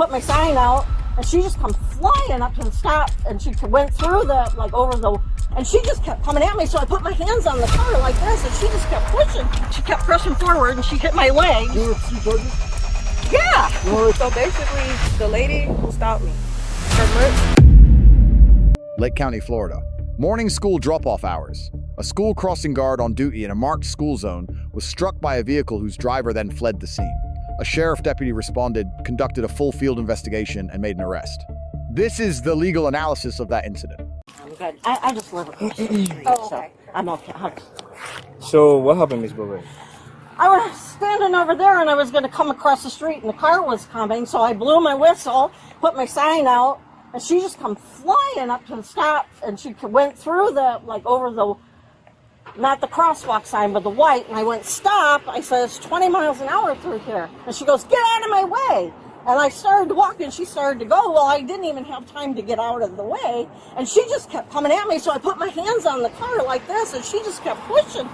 put my sign out, and she just come flying up to the stop, and she went through the, like, over the, and she just kept coming at me, so I put my hands on the car like this, and she just kept pushing. She kept pressing forward, and she hit my leg. You were pursuit charges? Yeah. So basically, the lady who stopped me, Lake County, Florida. Morning school drop-off hours. A school crossing guard on duty in a marked school zone was struck by a vehicle whose driver then fled the scene. A sheriff deputy responded, conducted a full field investigation, and made an arrest. This is the legal analysis of that incident. I'm good. I just live across the street, so I'm okay. So what happened, Ms. Bobet? I was standing over there, and I was going to come across the street, and the car was coming, so I blew my whistle, put my sign out, and she just come flying up to the stop, and she went through the, like, over the, not the crosswalk sign, but the white, and I went, stop. I said, it's 20 miles an hour through here. And she goes, get out of my way. And I started to walk, and she started to go. Well, I didn't even have time to get out of the way, and she just kept coming at me, so I put my hands on the car like this, and she just kept pushing,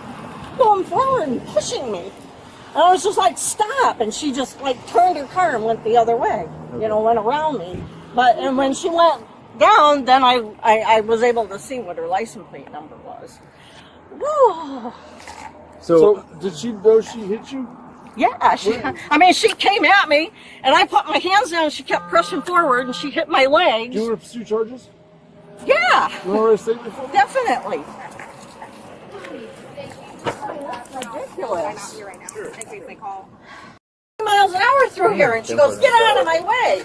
going forward and pushing me. And I was just like, stop. And she just, like, turned her car and went the other way, you know, went around me. But, and when she went down, then I was able to see what her license plate number was. Whoa. So did she know she hit you? Yeah, she came at me, and I put my hands down, and she kept pressing forward, and she hit my legs. You were pursuit charges? Yeah. You want to arrest before? Definitely. That's ridiculous. here right now, in case they call. Miles an hour through here, and she goes, get out of my way.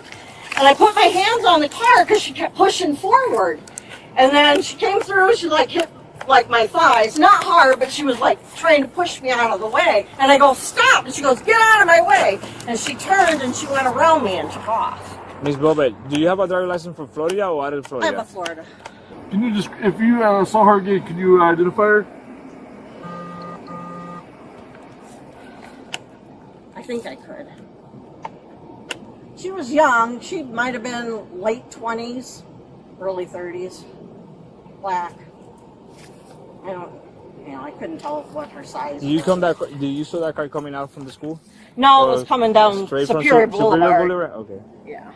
And I put my hands on the car because she kept pushing forward. And then she came through, she like hit like my thighs, not hard, but she was like trying to push me out of the way. And I go, stop. And she goes, get out of my way. And she turned and she went around me and took off. Ms. Bobet, do you have a driver's license from Florida or out of I Florida? have a Florida. Can you just, if you saw her again, can you identify her? I think I could. She was young. She might have been late 20s, early 30s. Black. I couldn't tell what her size Do you was. do you saw that car coming out from the school? No, it was coming down Superior Boulevard. Boulevard? Okay. Yeah.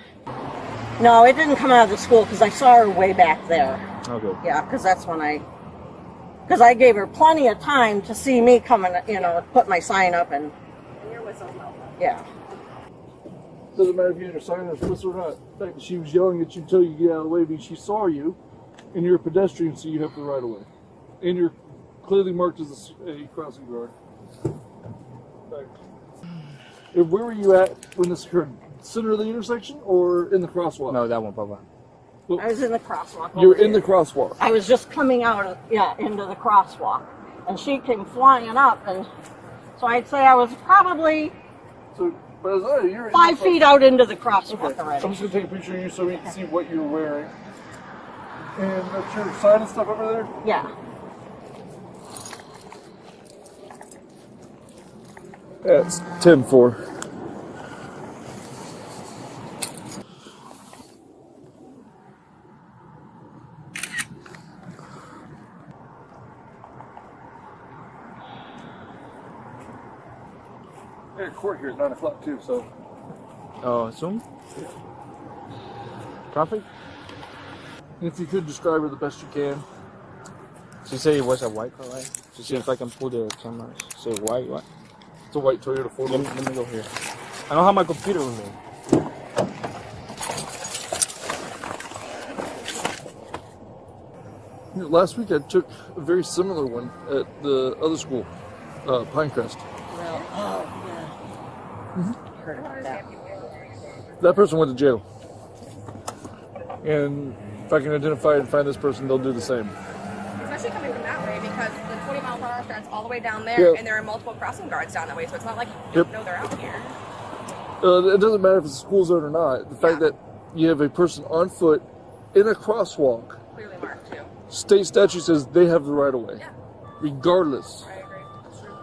No, it didn't come out of the school because I saw her way back there. Okay. Yeah, because that's when I gave her plenty of time to see me coming, put my sign up and Your whistle's no. yeah. Doesn't matter if you had her sign or whistle or not. The fact that she was yelling at you until you get out of the way because she saw you, and you're a pedestrian, so you have the right of way. And you're clearly marked as a crossing guard. And where were you at when this occurred? Center of the intersection or in the crosswalk? No, that one, Papa. I was in the crosswalk. You were over in the here. crosswalk. I was just coming out, into the crosswalk, and she came flying up, and so I'd say I was probably So, but as I, you're 5 feet out into the crosswalk Okay. already. I'm just gonna take a picture of you so we can see what you're wearing. And that's your sign and stuff over there. Yeah. That's 10-4. Yeah, court here at 9 o'clock too, so. Zoom? Traffic? And if you could describe her the best you can. She said it was a white car, right? To see if I can pull the camera. Say white, what? It's a white Toyota 4. Let me go here. I don't have my computer with me. Last week I took a very similar one at the other school, Pinecrest. Well, oh, yeah. Heard about that. That person went to jail. And if I can identify and find this person, they'll do the same. Especially coming from that way because the 20 mile per hour starts all the way down there, and there are multiple crossing guards down that way, so it's not like you don't know they're out here. It doesn't matter if it's a school zone or not. The fact that you have a person on foot in a crosswalk, Clearly marked too. state statute says they have the right of way, regardless. I agree. That's true.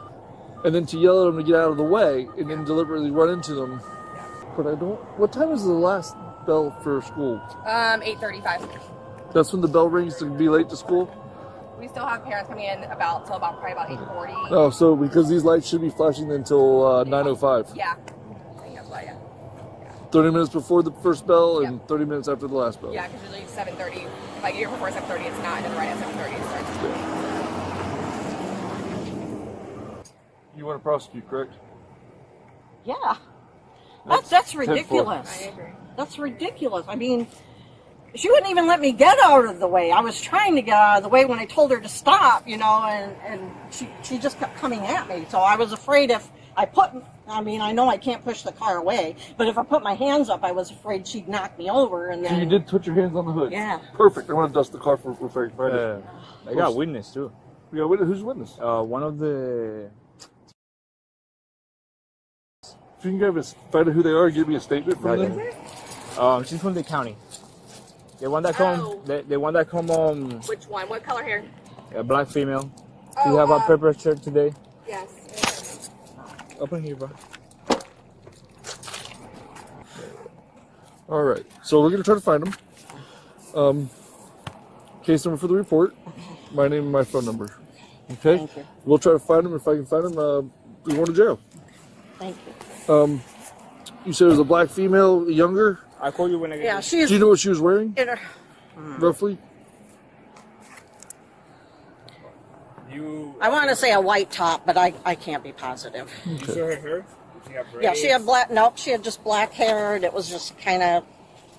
And then to yell at them to get out of the way and then deliberately run into them. But I don't. What time is the last bell for school? 8:35. That's when the bell rings to be late to school? We still have parents coming in probably about 8:40. Oh, so because these lights should be flashing until 9:05. Yeah. I think that's why, yeah. 30 minutes before the first bell and Yep. 30 minutes after the last bell. Yeah, because usually 7:30. If I get here before 7:30, it's not, and then right at 7:30 it starts. You want to prosecute, correct? Yeah. That's ridiculous. I agree. That's ridiculous. I mean, she wouldn't even let me get out of the way. I was trying to get out of the way when I told her to stop, you know, and she just kept coming at me. So I was afraid if I know I can't push the car away, but if I put my hands up, I was afraid she'd knock me over. And So then you did put your hands on the hood? Yeah. Perfect. I want to dust the car for Friday. I got a witness too. Yeah, who's witness? One of the. If you can find out who they are and give me a statement from them. She's from the county. The one that come. Oh. The one that come. Which one? What color hair? A black female. She Oh, have a pepper shirt today. Yes. Open here, bro. All right. So we're going to try to find them. Case number for the report. My name and my phone number. Okay? Thank you. We'll try to find them. If I can find them, we're going to jail. Thank you. You said it was a black female, younger? I'll call you when I get Yeah, there. she's Do you know what she was wearing, in her. roughly? I want to say a white top, but I can't be positive. You saw her hair? She have Yeah, she had braids? she had just black hair, and it was just kind of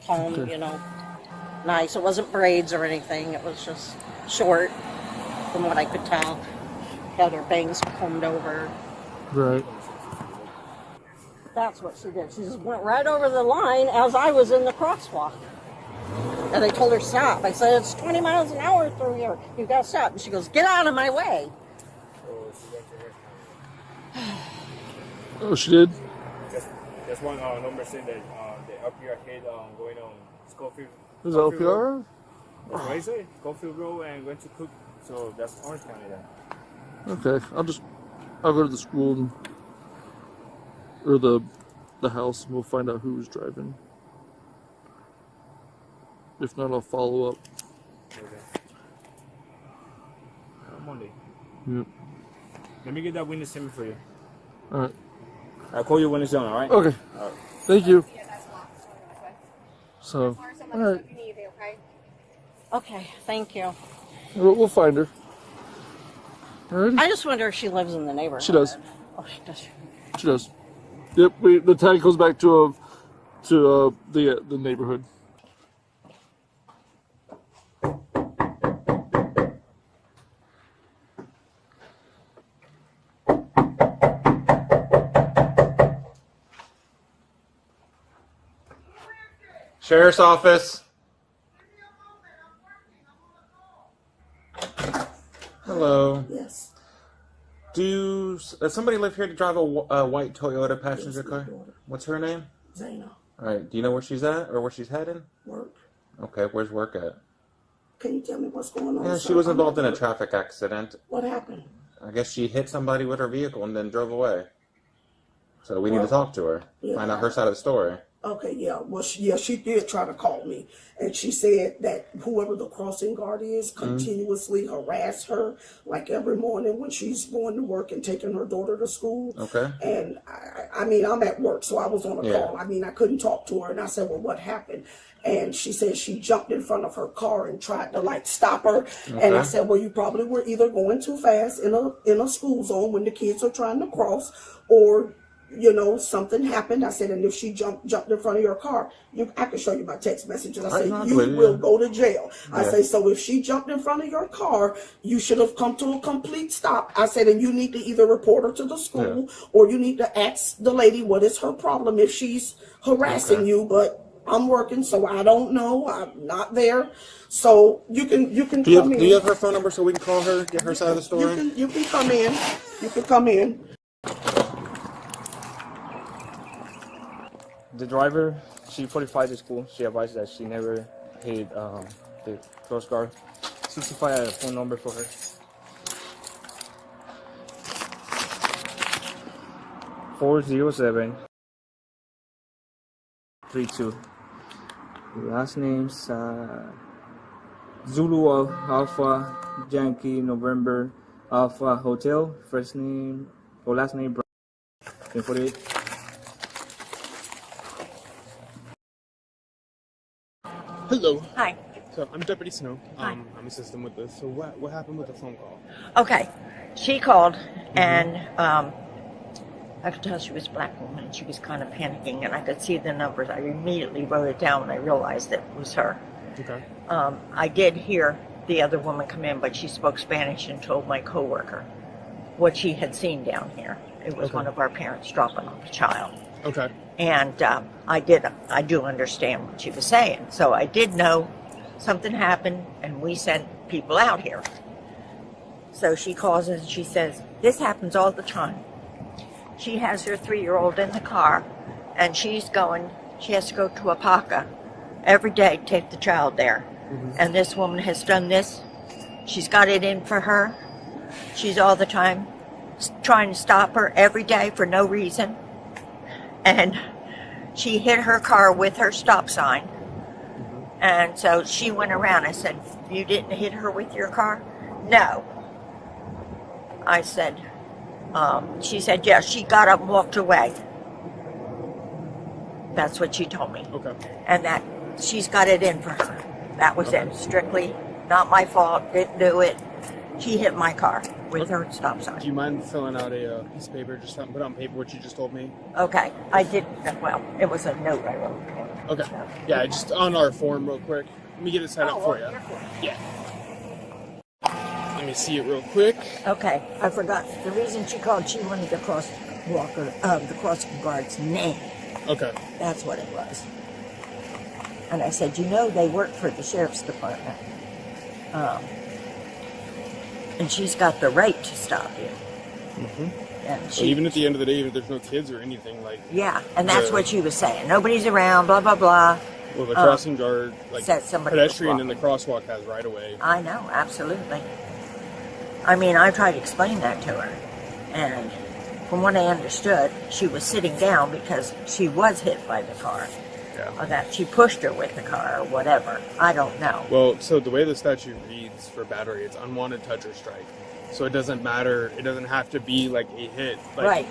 combed, you know, nice. It wasn't braids or anything. It was just short, from what I could tell. Had her bangs combed over. Right. That's what she did. She just went right over the line as I was in the crosswalk. And they told her stop. I said, it's 20 miles an hour through here. You got to stop. And she goes, get out of my way. Oh, she did? That's one number saying that the up here ahead going on Schofield. Is Schofield that Road. LPR? That's what I say. Schofield Road and went to Cook. So that's Orange County then. Okay. I'll go to the school or the house and we'll find out who was driving. If not, I'll follow up. Okay. Monday. Yep. Let me get that witness statement for you. All right. I'll call you when it's done, alright? Okay. All right. Thank you. Yeah, that's locked. So this way. So, Some all other right. stuff you need, okay? Okay, thank you. We'll find her. All right. I just wonder if she lives in the neighborhood. She does. Oh, she does. She does. Yep. The tag goes back to the neighborhood. Sheriff's office. Hello. Yes. Does somebody live here to drive a white Toyota passenger car? What's her name? Zaina, All right. Do you know where she's at or where she's heading? work. Okay. Where's work at? Can you tell me what's going on? Yeah, sir? she was I'm involved at in a work. traffic accident. What happened? I guess she hit somebody with her vehicle and then drove away. So we need to talk to her. Yeah. Find out her side of the story. Okay, yeah. Well, she did try to call me, and she said that whoever the crossing guard is continuously harassed her, like every morning when she's going to work and taking her daughter to school. Okay. And I mean, I'm at work, so I was on a Yeah. call. I mean, I couldn't talk to her, and I said, "Well, what happened?" And she said she jumped in front of her car and tried to like stop her. And I Okay. said, "Well, you probably were either going too fast in a school zone when the kids are trying to cross, or." You know, something happened. I said, and if she jumped in front of your car, I can show you my text messages. I said, know, I you believe you. will go to jail. I Yeah. say, so if she jumped in front of your car, you should have come to a complete stop. I said, and you need to either report her to the school or you need to ask the lady what is her problem if she's harassing you. But I'm working, so I don't know. I'm not there. So you can Do you come in. have her phone number so we can call her, get her side of the story? You can come in. You can come in. The driver, she 45 to school. She advised that she never hit the cross guard. 65 had a phone number for her. (407) 32. Last name's Zulu Alpha Yankee November Alpha Hotel. First name or last name Brown. 48. Hello. Hi. So I'm Deputy Snow. Hi. I'm assisting with this. So what happened with the phone call? Okay. She called and I could tell she was a black woman and she was kind of panicking and I could see the numbers. I immediately wrote it down when I realized that it was her. Okay. I did hear the other woman come in, but she spoke Spanish and told my coworker what she had seen down here. It was one of our parents dropping off a child. Okay. And I do understand what she was saying. So I did know something happened and we sent people out here. So she calls and she says, this happens all the time. She has her 3-year-old in the car and she has to go to Apaka every day to take the child there. And this woman has done this. She's got it in for her. She's all the time trying to stop her every day for no reason. And she hit her car with her stop sign. And so she went around. I said, you didn't hit her with your car? No. I said, she said, yes, she got up and walked away. That's what she told me. Okay. And that she's got it in for her. That was it. Strictly not my fault. Didn't do it. She hit my car with her stop sign. Do you mind filling out a piece of paper, just put on paper what you just told me? Okay. I did, well, it was a note I wrote. Okay. So, Yeah, just on our form real quick. Let me get it set up for you. Yeah. Let me see it real quick. Okay. I forgot. The reason she called, she wanted the the crossing guard's name. Okay. That's what it was. And I said, you know, they work for the sheriff's department. And she's got the right to stop you. And So even at the end of the day, even if there's no kids or anything, like... Yeah, and that's what she was saying. Nobody's around, blah, blah, blah. Well, the crossing guard, like, said somebody was pedestrian in the crosswalk has right away. I know, absolutely. I mean, I tried to explain that to her. And from what I understood, she was sitting down because she was hit by the car. Yeah. Or that she pushed her with the car or whatever. I don't know. Well, so the way the statute reads for battery, it's unwanted touch or strike. So it doesn't matter. It doesn't have to be like a hit. Like, Right.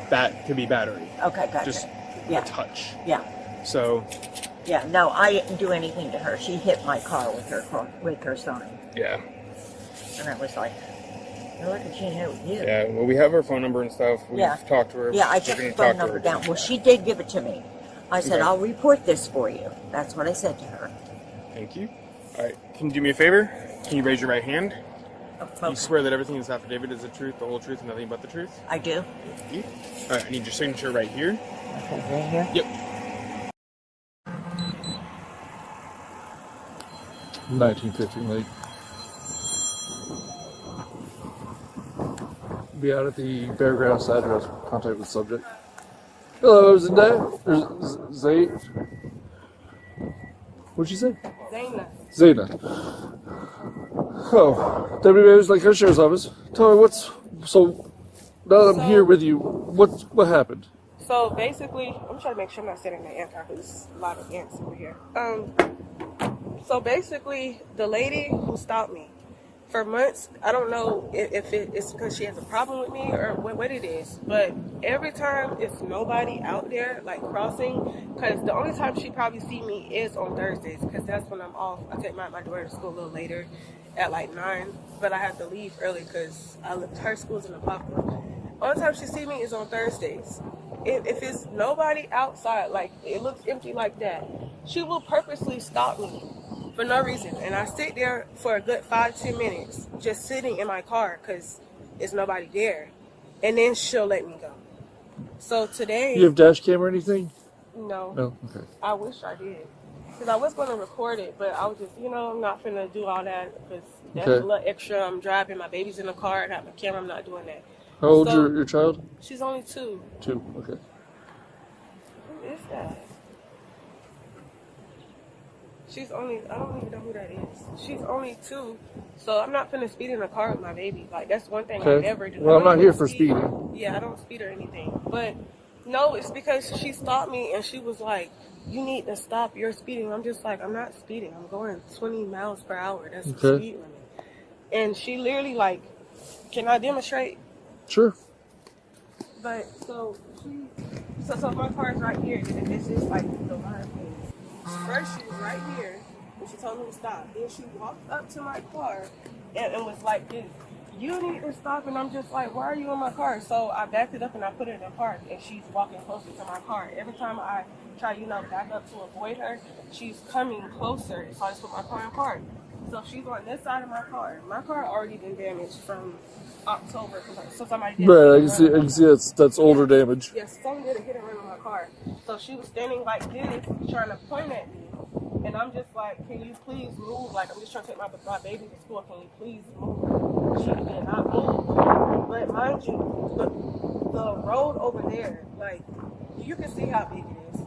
That could be battery. Okay, gotcha. Just Yeah. a touch. Yeah. So. Yeah, no, I didn't do anything to her. She hit my car with her sign. Yeah. And I was like, you're lucky she hit you. Yeah, well, we have her phone number and stuff. We've talked to her. Yeah, I We're took gonna the phone talk to number her. down. Well, she did give it to me. I said, Okay. I'll report this for you. That's what I said to her. Thank you. All right, can you do me a favor? Can you raise your right hand? Okay. You swear that everything in this affidavit is the truth, the whole truth, and nothing but the truth? I do. Thank you. All right, I need your signature right here. Okay, right here? Yep. 1950 late. Be out at the Fairgrounds address. Contact with subject. Hello, is it that? Zay? What'd you say? Zayna. Oh, Deputy Mayor's Lake County Sheriff's Office. Tell me so now that I'm here with you, what happened? So basically, I'm trying to make sure I'm not sitting in the ant because there's a lot of ants over here. So basically, the lady who stopped me for months, I don't know if it's because she has a problem with me or what it is, but every time it's nobody out there like crossing, because the only time she probably see me is on Thursdays because that's when I'm off. I take my daughter to school a little later at like 9, but I have to leave early because her school's in the Apaka. Only time she see me is on Thursdays. If it's nobody outside, like it looks empty like that, she will purposely stop me for no reason. And I sit there for a good 5-10 minutes just sitting in my car because there's nobody there. And then she'll let me go. So today... You have dash cam or anything? No. No? Okay. I wish I did. Because I was going to record it, but I was just, I'm not going to do all that because that's a little extra. I'm driving, my baby's in the car, and I have a camera, I'm not doing that. How old's your child? She's only 2. 2, okay. Who is that? She's only, I don't even know who that is. She's only 2, so I'm not finna speed in the car with my baby. Like, that's one thing I never do. Well, I'm not here for speeding. Yeah, I don't speed or anything. But, no, it's because she stopped me and she was like, you need to stop, you're speeding. I'm just like, I'm not speeding. I'm going 20 miles per hour. That's the speed limit. And she literally like, can I demonstrate? Sure. But, so my car is right here. And this is like the line thing. First, she was right here, and she told me to stop. Then she walked up to my car and was like this. You need to stop, and I'm just like, why are you in my car? So I backed it up and I put it in park, and she's walking closer to my car. Every time I try, back up to avoid her, she's coming closer, so I just put my car in park. So she's on this side of my car. My car already been damaged from October, so somebody did. Right, I can see that's older damage. Yes, someone did a hit and run on my car. So she was standing like this, trying to point at me. And I'm just like, can you please move? Like, I'm just trying to take my baby to school. Can you please move? She did not move. But mind you, the road over there, like, you can see how big it is.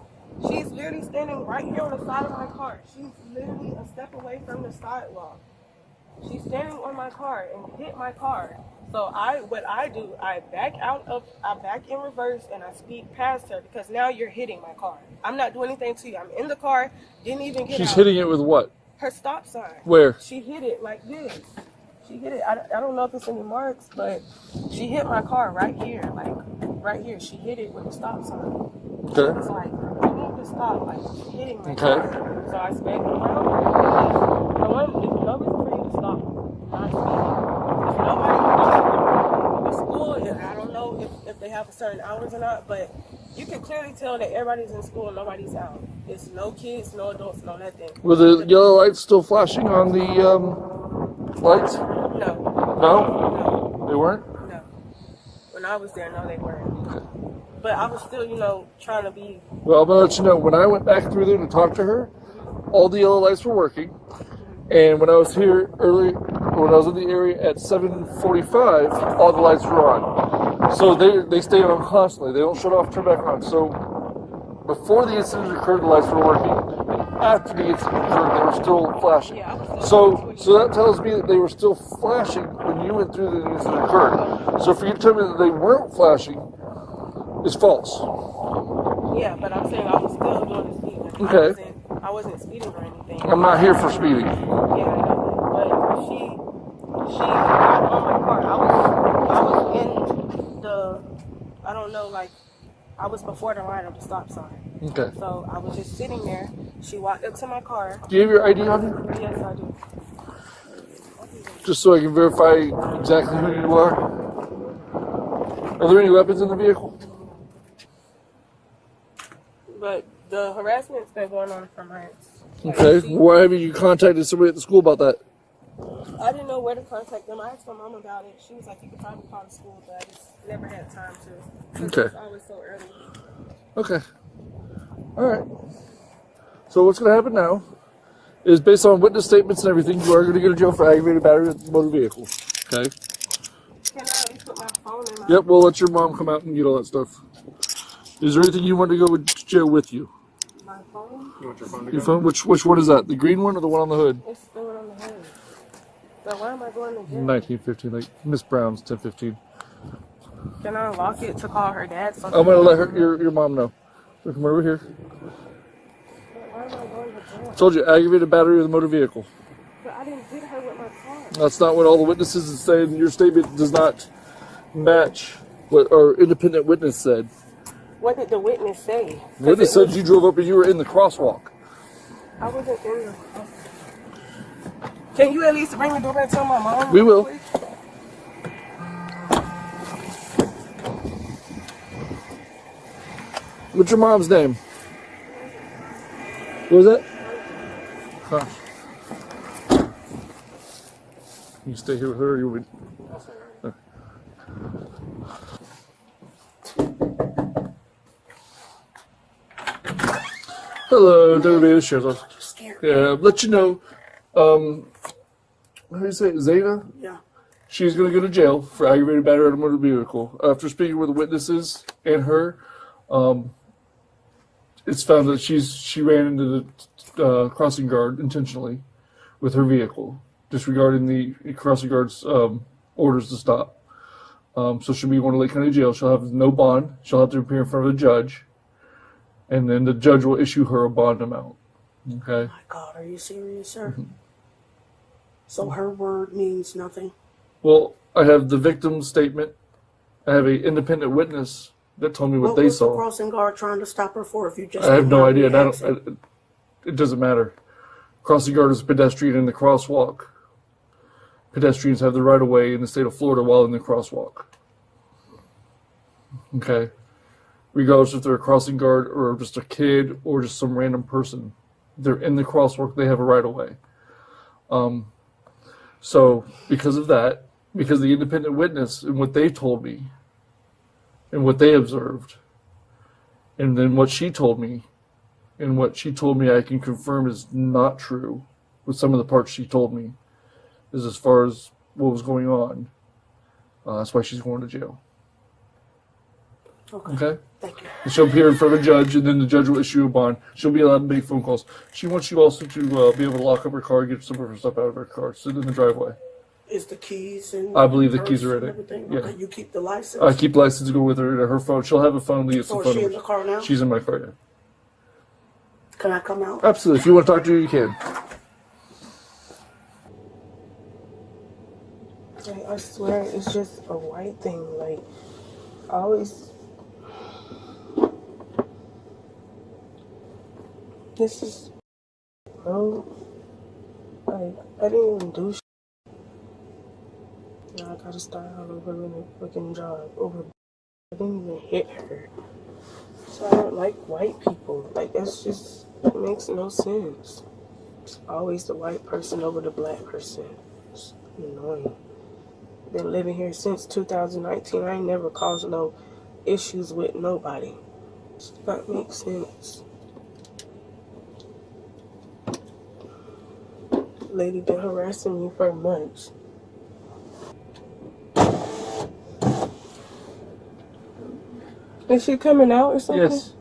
She's literally standing right here on the side of my car. She's literally a step away from the sidewalk. She's standing on my car and hit my car. So what I do, I back in reverse and I speed past her because now you're hitting my car. I'm not doing anything to you. I'm in the car, didn't even get out. She's hitting it with what? Her stop sign. Where? She hit it like this. She hit it. I don't know if it's any marks, but she hit my car right here, like right here. She hit it with a stop sign. Okay. It's like, you need to stop, like hitting my car. So I sped around. There's no reason for you to stop. Not speeding. There's nobody in school, and I don't know if they have certain hours or not, but you can clearly tell that everybody's in school and nobody's out. It's no kids, no adults, no nothing. Were the yellow lights still flashing on the lights? No. No? No. They weren't? No. When I was there, no, they weren't. But I was still, trying to be... Well, I'm going to let you know, when I went back through there to talk to her, all the yellow lights were working. And when I was here early, when I was in the area at 7:45, all the lights were on. So they stay on constantly. They don't shut off, turn back on. So before the incident occurred, the lights were working. After the incident occurred, they were still flashing. So that tells me that they were still flashing when you went through the incident occurred. So for you to tell me that they weren't flashing is false. Yeah, but I'm saying I was still doing the speeding. Okay. I wasn't speeding or anything. I'm not here for speeding. Yeah, I know. But she got on my car. I was in the, I don't know, like, I was before the line of the stop sign. Okay. So I was just sitting there. She walked up to my car. Do you have your ID on you? Yes, I do. Just so I can verify exactly who you are. Are there any weapons in the vehicle? But the harassment's been going on for months. Okay. Why haven't you contacted somebody at the school about that? I didn't know where to contact them. I asked my mom about it. She was like, you could probably call the school, but I just never had time to. Okay. It's always so early. Okay. All right. So what's going to happen now is, based on witness statements and everything, you are going to go to jail for aggravated battery with motor vehicle. Okay? Can I at least put my phone in my... Yep, we'll let your mom come out and get all that stuff. Is there anything you want to go to jail with you? My phone? You want your phone to Your go? phone? Which one is that? The green one or the one on the hood? It's the one on the hood. So why am I going to jail? 1915, like Miss Brown's 1015. Can I unlock it to call her dad? I'm going to let your mom know. So come over here. Why am I going to jail? I told you, aggravated battery with a motor vehicle. But I didn't hit her with my car. That's not what all the witnesses are saying. Your statement does not match what our independent witness said. What did the witness say? The witness said you drove up and you were in the crosswalk. I wasn't in the... Can you at least ring the doorbell and tell my mom? We will. Quick? What's your mom's name? What was that? Huh. You stay here with her or you would... Hello, WB, the Sheriff's Office. Yeah, let you know, how do you say it, Zayna? Yeah. She's going to go to jail for aggravated battery on a motor vehicle. After speaking with the witnesses and her, it's found that she ran into the crossing guard intentionally with her vehicle, disregarding the crossing guard's orders to stop. So she'll be going to Lake County Jail. She'll have no bond. She'll have to appear in front of a judge. And then the judge will issue her a bond amount. Okay? Oh my God, are you serious, sir? So her word means nothing? Well, I have the victim's statement. I have an independent witness that told me what they was saw. the crossing guard trying to stop her for? If you just I have no idea. It doesn't matter. Crossing guard is a pedestrian in the crosswalk. Pedestrians have the right of way in the state of Florida while in the crosswalk. Okay? Regardless if they're a crossing guard or just a kid or just some random person. They're in the crosswalk, they have a right of way. So because of that, because the independent witness and what they told me and what they observed, and then what she told me, and what she told me I can confirm is not true with some of the parts she told me, is as far as what was going on. That's why she's going to jail. Okay? Thank you. And she'll appear in front of a judge, and then the judge will issue a bond. She'll be allowed to make phone calls. She wants you also to be able to lock up her car and get some of her stuff out of her car. Sit in the driveway. Is the keys and I believe the keys are in it. Everything? Yeah. Okay, you keep the license? I keep license go with her. Her phone. She'll have a phone. Leave some So is phone she in numbers. the car now? She's in my car, yeah. Can I come out? Absolutely. If you want to talk to her, you can. Like, I swear, it's just a white thing. Like, I always... This is... Bro. Like, I didn't even do shit. Now I gotta start all over in a freaking job. I didn't even hit her. So I don't like white people. Like, that's just... It makes no sense. It's always the white person over the black person. It's annoying. Been living here since 2019. I ain't never caused no issues with nobody. Does that make sense? Lady been harassing me for months. Is she coming out or something? Yes.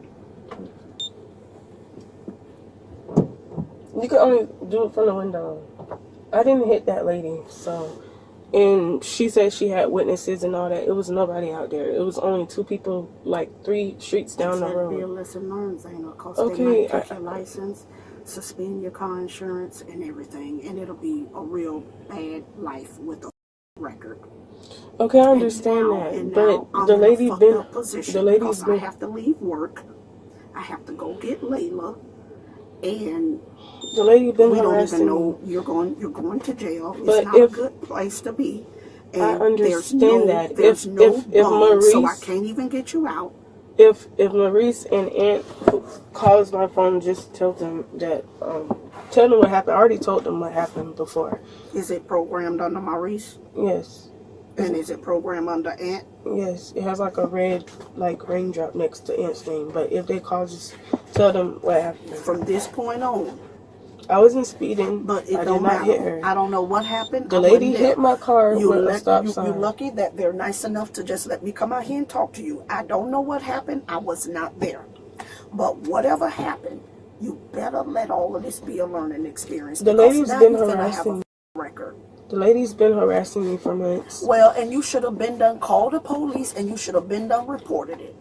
You can only do it from the window. I didn't hit that lady, so... And she said she had witnesses and all that. It was nobody out there. It was only two people, like 3 streets down the road. That'd be a lesson learned, Zaina, because Okay, they might take your license, suspend your car insurance and everything, and it'll be a real bad life with a record. Okay, I understand that, but the lady's been, I have to leave work. I have to go get Layla, and the lady been we don't harassing even know me. you're going to jail. But it's not a good place to be. And I understand that. There's no if bond, Maurice, so I can't even get you out. If Maurice and Aunt calls my phone, just tell them that, tell them what happened. I already told them what happened before. Is it programmed under Maurice? Yes. And is it programmed under Aunt? Yes. It has like a red, like, raindrop next to Aunt's name. But if they call, just tell them what happened. From this point on, I wasn't speeding, but it I don't did not matter. hit her. I don't know what happened. The lady hit my car with a stop sign. You're lucky that they're nice enough to just let me come out here and talk to you. I don't know what happened. I was not there. But whatever happened, you better let all of this be a learning experience. The lady's been harassing me. Record. The lady's been harassing me for months. Well, and you should have been done called the police, and you should have been done reported it.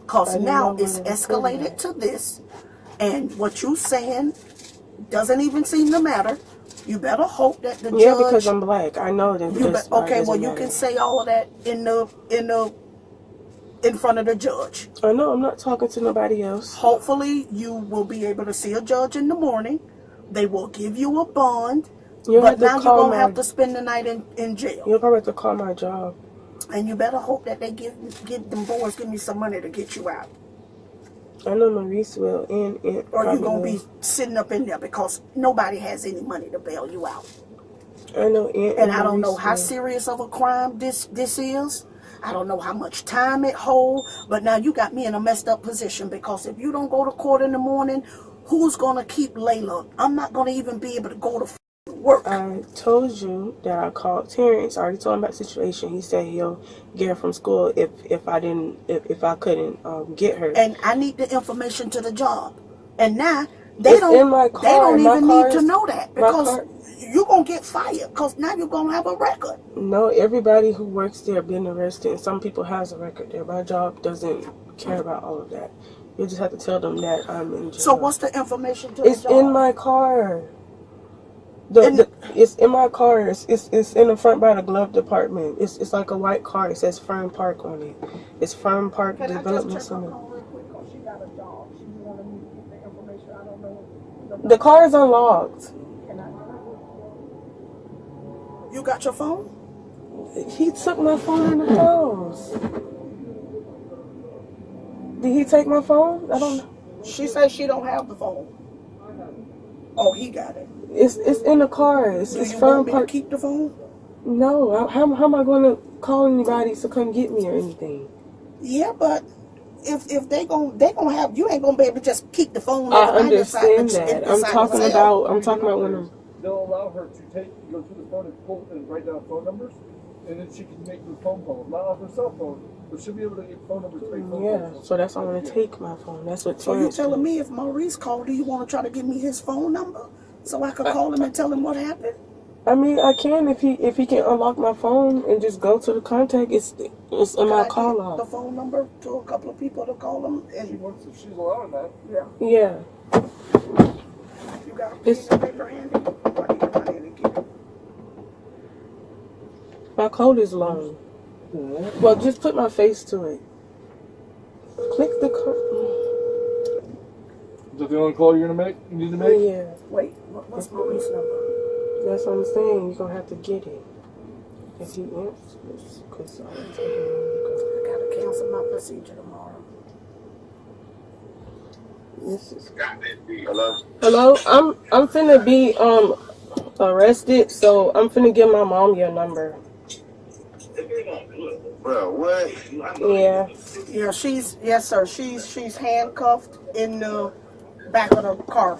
Because now it's escalated to this, and what you're saying doesn't even seem to matter. You better hope that the judge... Yeah, because I'm black. I know that. Okay, well, you can say all of that in front of the judge. I know, I'm not talking to nobody else. Hopefully, you will be able to see a judge in the morning. They will give you a bond. But now you're going to have to spend the night in jail. You'll probably have to call my job. And you better hope that they give them boys give me some money to get you out. I know Maurice will, and or you're going to be sitting up in there because nobody has any money to bail you out. I know, and I don't know how serious of a crime this is. I don't know how much time it holds, but now you got me in a messed up position because if you don't go to court in the morning, who's going to keep Layla? I'm not going to even be able to go to work. I told you that I called Terrence. I already told him about the situation. He said he'll get her from school if I couldn't get her. And I need the information to the job. And now they don't even need to know that because you're gonna get fired because now you're gonna have a record. No, everybody who works there been arrested, and some people has a record there. My job doesn't care about all of that. You just have to tell them that I'm in jail. So what's the information to the job? It's in my car. It's in my car. It's in the front by the glove department. It's like a white car. It says Fern Park on it. It's Fern Park Development Center. She got a job. She wanted me to get the information. I don't know The car is unlocked. You got your phone? He took my phone in the house. Did he take my phone? I don't know. She says she don't have the phone. Oh, he got it. It's in the car. It's Do you firm want me to park. keep the phone? No. How am I going to call anybody to come get me or anything? Yeah, but if they gonna have, you ain't gonna be able to just keep the phone. I understand that. I'm talking about when I'm. They'll allow her to go to the phone and pull and write down phone numbers, and then she can make the phone call. Not off her cell phone, but she'll be able to get phone numbers to make phone calls. Yeah, so that's why I'm going to take my phone. That's what. So you telling me if Maurice called, do you want to try to give me his phone number so I could call him and tell him what happened? I mean, I can if he can unlock my phone and just go to the contact. It's in my call The log. phone number to a couple of people to call him. And She wants, if she's allowing that. yeah, Yeah. you got a piece of paper handy. I need to find it and keep it. My code is long. Well, just put my face to it. Click the code. Is that the only call you're gonna make? You need to make? Yeah, Wait, what's Maurice's number? that's what I'm saying. You're going to have to get it. If he answers, because I'm taking him I gotta cancel my procedure tomorrow. This is. Hello? Hello, I'm finna be arrested, so I'm finna give my mom your number. Bro, what? Yeah. Yeah, yes, sir. She's handcuffed in the back of the car,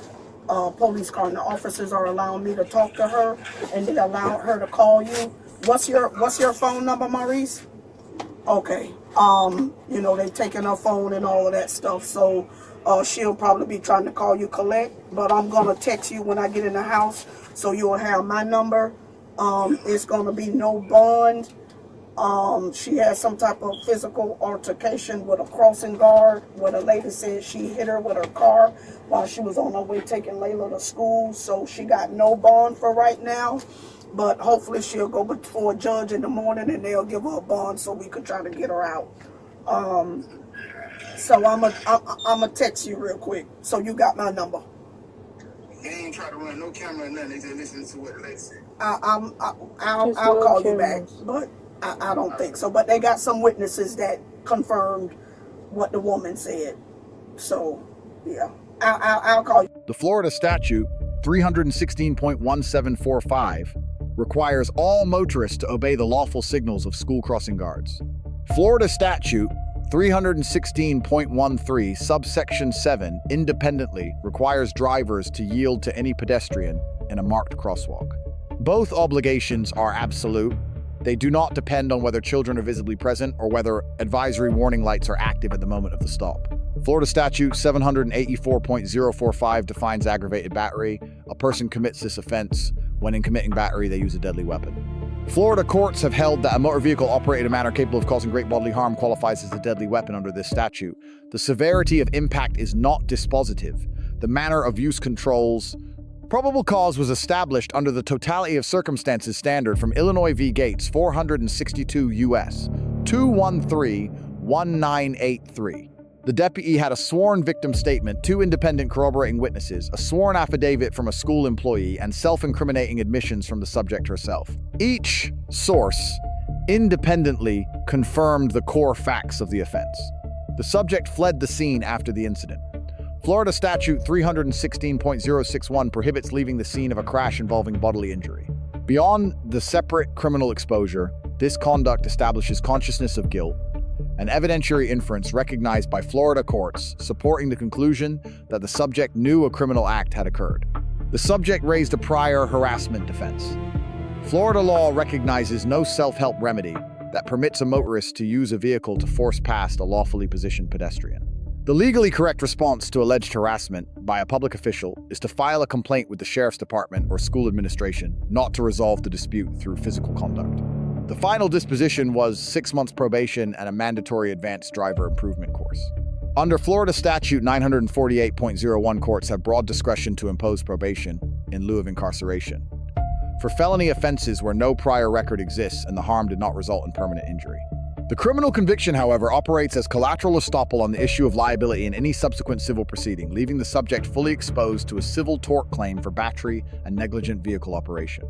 police car, and the officers are allowing me to talk to her, and they allow her to call you. What's your phone number, Maurice? Okay. They taking her phone and all of that stuff, so she'll probably be trying to call you collect, but I'm gonna text you when I get in the house, so you'll have my number. It's gonna be no bond. She had some type of physical altercation with a crossing guard where the lady said she hit her with her car while she was on her way taking Layla to school. So she got no bond for right now, but hopefully she'll go before a judge in the morning and they'll give her a bond so we could try to get her out. So I'm a text you real quick. So you got my number. They ain't try to run no camera or nothing. They just listen to what the lady said. I'll call you back, but I don't think so. But they got some witnesses that confirmed what the woman said. So, yeah, I'll call you. The Florida Statute 316.1745 requires all motorists to obey the lawful signals of school crossing guards. Florida Statute 316.13 subsection 7 independently requires drivers to yield to any pedestrian in a marked crosswalk. Both obligations are absolute. They do not depend on whether children are visibly present or whether advisory warning lights are active at the moment of the stop. Florida Statute 784.045 defines aggravated battery. A person commits this offense when in committing battery they use a deadly weapon. Florida courts have held that a motor vehicle operated in a manner capable of causing great bodily harm qualifies as a deadly weapon under this statute. The severity of impact is not dispositive. The manner of use controls. Probable cause was established under the totality of circumstances standard from Illinois v. Gates 462 U.S. 213-1983. The deputy had a sworn victim statement, 2 independent corroborating witnesses, a sworn affidavit from a school employee, and self-incriminating admissions from the subject herself. Each source independently confirmed the core facts of the offense. The subject fled the scene after the incident. Florida Statute 316.061 prohibits leaving the scene of a crash involving bodily injury. Beyond the separate criminal exposure, this conduct establishes consciousness of guilt, an evidentiary inference recognized by Florida courts supporting the conclusion that the subject knew a criminal act had occurred. The subject raised a prior harassment defense. Florida law recognizes no self-help remedy that permits a motorist to use a vehicle to force past a lawfully positioned pedestrian. The legally correct response to alleged harassment by a public official is to file a complaint with the sheriff's department or school administration, not to resolve the dispute through physical conduct. The final disposition was 6 months probation and a mandatory advanced driver improvement course. Under Florida Statute 948.01, courts have broad discretion to impose probation in lieu of incarceration for felony offenses where no prior record exists and the harm did not result in permanent injury. The criminal conviction, however, operates as collateral estoppel on the issue of liability in any subsequent civil proceeding, leaving the subject fully exposed to a civil tort claim for battery and negligent vehicle operation.